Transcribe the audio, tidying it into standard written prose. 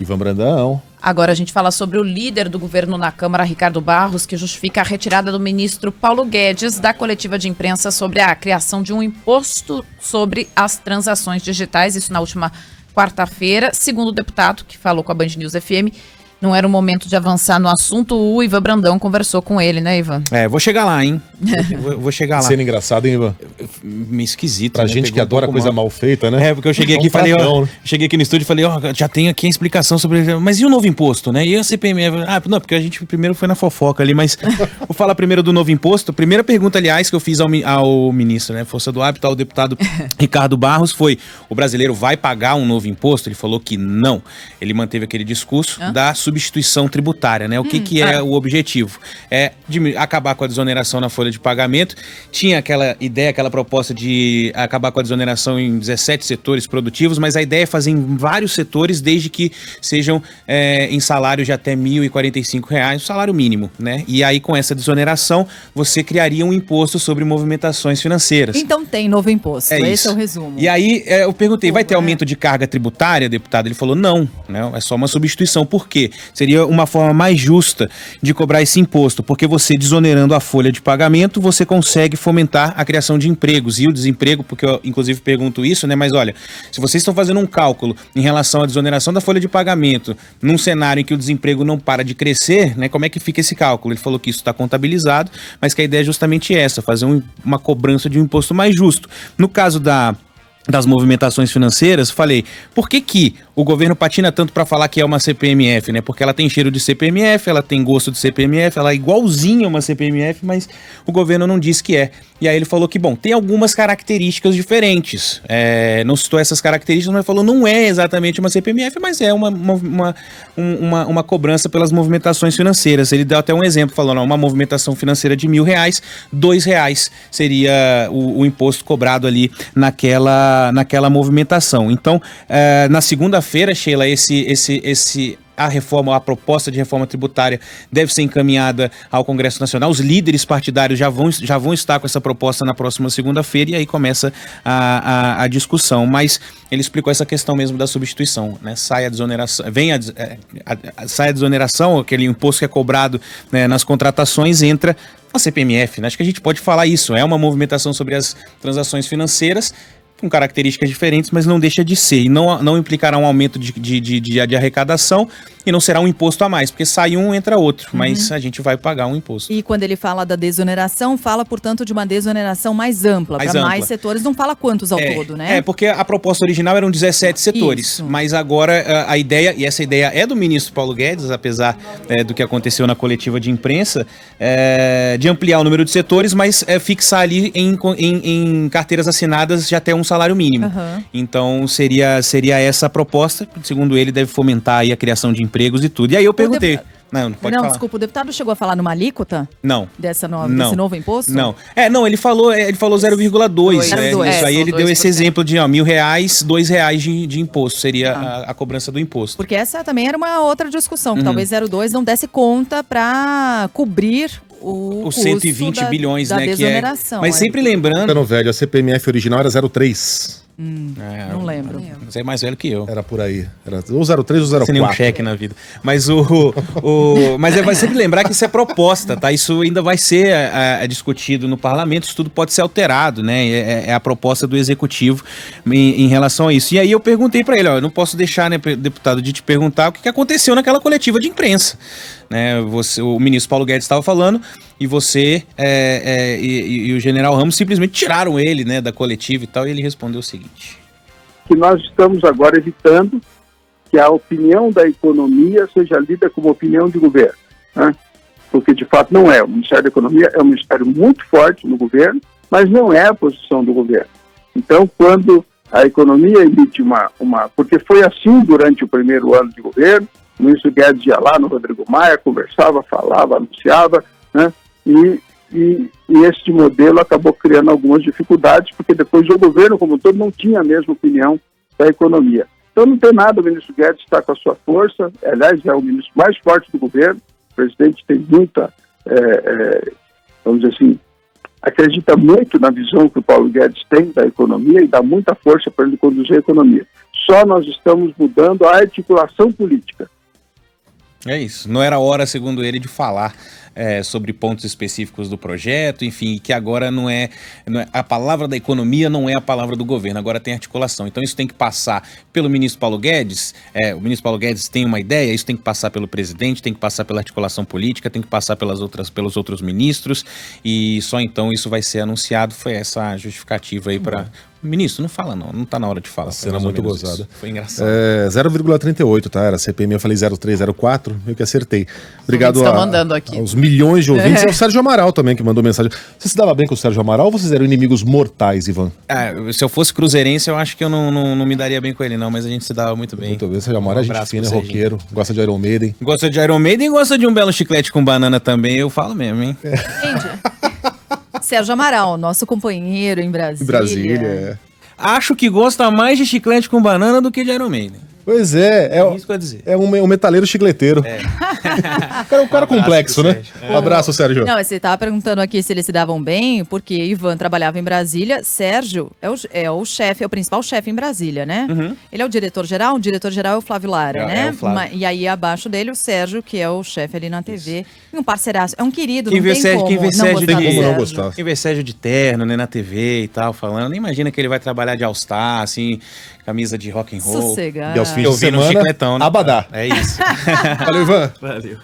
Ivan Brandão. Agora a gente fala sobre o líder do governo na Câmara, Ricardo Barros, que justifica a retirada do ministro Paulo Guedes da coletiva de imprensa sobre a criação de um imposto sobre as transações digitais, isso na última quarta-feira. Segundo o deputado, que falou com a Band News FM, não era o momento de avançar no assunto. O Ivan Brandão conversou com ele, né, Ivan? Vou chegar lá, hein? Vou chegar lá. Sendo engraçado, hein, Ivan? Meio esquisito. Pra gente que adora coisa mal feita, né? Porque eu cheguei aqui e falei, cheguei aqui no estúdio e falei, já tem aqui a explicação sobre... Mas e o novo imposto, né? E a CPMF? Não, porque a gente primeiro foi na fofoca ali, mas vou falar primeiro do novo imposto. A primeira pergunta, aliás, que eu fiz ao ministro, né? Força do Hábito, ao deputado Ricardo Barros, foi: o brasileiro vai pagar um novo imposto? Ele falou que não. Ele manteve aquele discurso da substituição tributária, né? O que é o objetivo? É acabar com a desoneração na folha de pagamento. Tinha aquela ideia, aquela proposta de acabar com a desoneração em 17 setores produtivos, mas a ideia é fazer em vários setores, desde que sejam em salários de até R$ 1.045, o salário mínimo, né? E aí, com essa desoneração, você criaria um imposto sobre movimentações financeiras. Então tem novo imposto, esse é o resumo. E aí, eu perguntei, vai ter aumento de carga tributária, deputado? Ele falou, não, é só uma substituição. Por quê? Seria uma forma mais justa de cobrar esse imposto, porque você, desonerando a folha de pagamento, você consegue fomentar a criação de empregos e o desemprego, porque eu inclusive pergunto isso, né? Mas olha, se vocês estão fazendo um cálculo em relação à desoneração da folha de pagamento, num cenário em que o desemprego não para de crescer, né? Como é que fica esse cálculo? Ele falou que isso está contabilizado, mas que a ideia é justamente essa, fazer uma cobrança de um imposto mais justo. No caso das movimentações financeiras, falei, por que o governo patina tanto para falar que é uma CPMF, né? Porque ela tem cheiro de CPMF, ela tem gosto de CPMF, ela é igualzinha a uma CPMF, mas o governo não diz que é. E aí ele falou que, bom, tem algumas características diferentes. Não citou essas características, mas falou, não é exatamente uma CPMF, mas é uma cobrança pelas movimentações financeiras. Ele deu até um exemplo, falou, uma movimentação financeira de R$1.000, R$2 seria o imposto cobrado ali naquela movimentação. Então, na segunda-feira, Sheila, a proposta de reforma tributária deve ser encaminhada ao Congresso Nacional. Os líderes partidários já vão estar com essa proposta na próxima segunda-feira e aí começa a discussão. Mas ele explicou essa questão mesmo da substituição, né? Sai a desoneração, sai a desoneração, aquele imposto que é cobrado, né, nas contratações, entra a CPMF, né? Acho que a gente pode falar isso. É uma movimentação sobre as transações financeiras, com características diferentes, mas não deixa de ser. E não implicará um aumento de arrecadação e não será um imposto a mais, porque sai um, entra outro, mas a gente vai pagar um imposto. E quando ele fala da desoneração, fala, portanto, de uma desoneração mais ampla, para mais setores, não fala quantos ao todo, né? Porque a proposta original eram 17 setores, mas agora a ideia, e essa ideia é do ministro Paulo Guedes, apesar do que aconteceu na coletiva de imprensa, de ampliar o número de setores, mas fixar ali em carteiras assinadas de até um salário mínimo. Então seria essa a proposta, segundo ele, deve fomentar aí a criação de empregos e tudo. E aí eu perguntei... Não pode falar. Desculpa, o deputado chegou a falar numa alíquota? Não. Desse novo imposto? Não. Ele falou 0,2. Isso aí ele deu esse exemplo de R$1.000, R$2 de imposto, seria a cobrança do imposto. Porque essa também era uma outra discussão, que talvez 0,2 não desse conta para cobrir os 120 bilhões, da né? desoneração. Mas sempre lembrando... velho, a CPMF original era 0,3. Não lembro. Você é mais velho que eu. Era por aí. Era ou 0,3 ou 0,4. Sem nenhum cheque na vida. Mas mas vai sempre lembrar que isso é proposta, tá? Isso ainda vai ser discutido no parlamento, isso tudo pode ser alterado, né? É a proposta do executivo em relação a isso. E aí eu perguntei para ele, eu não posso deixar, né, deputado, de te perguntar o que aconteceu naquela coletiva de imprensa. Né, o ministro Paulo Guedes estava falando e você e o general Ramos simplesmente tiraram ele, né, da coletiva e tal, e ele respondeu o seguinte: que nós estamos agora evitando que a opinião da economia seja lida como opinião de governo, né? Porque de fato não é. O Ministério da Economia é um ministério muito forte no governo, mas não é a posição do governo. Então, quando a economia emite porque foi assim durante o primeiro ano de governo, o ministro Guedes ia lá no Rodrigo Maia, conversava, falava, anunciava, né? E este modelo acabou criando algumas dificuldades, porque depois o governo, como um todo, não tinha a mesma opinião da economia. Então não tem nada, o ministro Guedes está com a sua força, aliás, é o ministro mais forte do governo, o presidente tem muita, vamos dizer assim, acredita muito na visão que o Paulo Guedes tem da economia e dá muita força para ele conduzir a economia. só nós estamos mudando a articulação política. É isso. Não era hora, segundo ele, de falar sobre pontos específicos do projeto, enfim, que agora não é a palavra da economia não é a palavra do governo, agora tem articulação. Então isso tem que passar pelo ministro Paulo Guedes, o ministro Paulo Guedes tem uma ideia, isso tem que passar pelo presidente, tem que passar pela articulação política, tem que passar pelos outros ministros, e só então isso vai ser anunciado. Foi essa a justificativa aí para... Ministro, não fala não tá na hora de falar. Cena muito gozada. Foi engraçado. 0,38, tá? Era CPMI, eu falei 0,304, meio que acertei. Obrigado mandando aqui. aos milhões de ouvintes. E ao Sérgio Amaral também, que mandou mensagem. Você se dava bem com o Sérgio Amaral ou vocês eram inimigos mortais, Ivan? Se eu fosse cruzeirense, eu acho que eu não me daria bem com ele, não, mas a gente se dava muito bem. Muito bem. O Sérgio Amaral é gente fina, é roqueiro, gosta de Iron Maiden. Gosta de Iron Maiden e gosta de um belo chiclete com banana também, eu falo mesmo, hein? Sérgio Amaral, nosso companheiro em Brasília. Brasília, Acho que gosta mais de chiclete com banana do que de Iron Maiden. Pois é, isso que eu ia dizer. É um metaleiro chicleteiro. Um cara complexo, né? Um abraço, Sérgio. Não, você estava perguntando aqui se eles se davam bem, porque Ivan trabalhava em Brasília, Sérgio é o chefe, é o principal chefe em Brasília, né? Uhum. Ele é o diretor-geral é o Flávio Lara, né? É o Flávio. E aí abaixo dele o Sérgio, que é o chefe ali na TV. E um parceiraço, é um querido, quem não tem Sérgio, como quem vê não Sérgio gostar do como não Sérgio. gostar. Quem vê Sérgio de terno, né, na TV e tal, falando, nem imagina que ele vai trabalhar de All-Star, assim, camisa de rock and roll. Sossegado. E aos fins Eu de vi no semana, chicletão, né? Abadá. É isso. Valeu, Ivan. Valeu.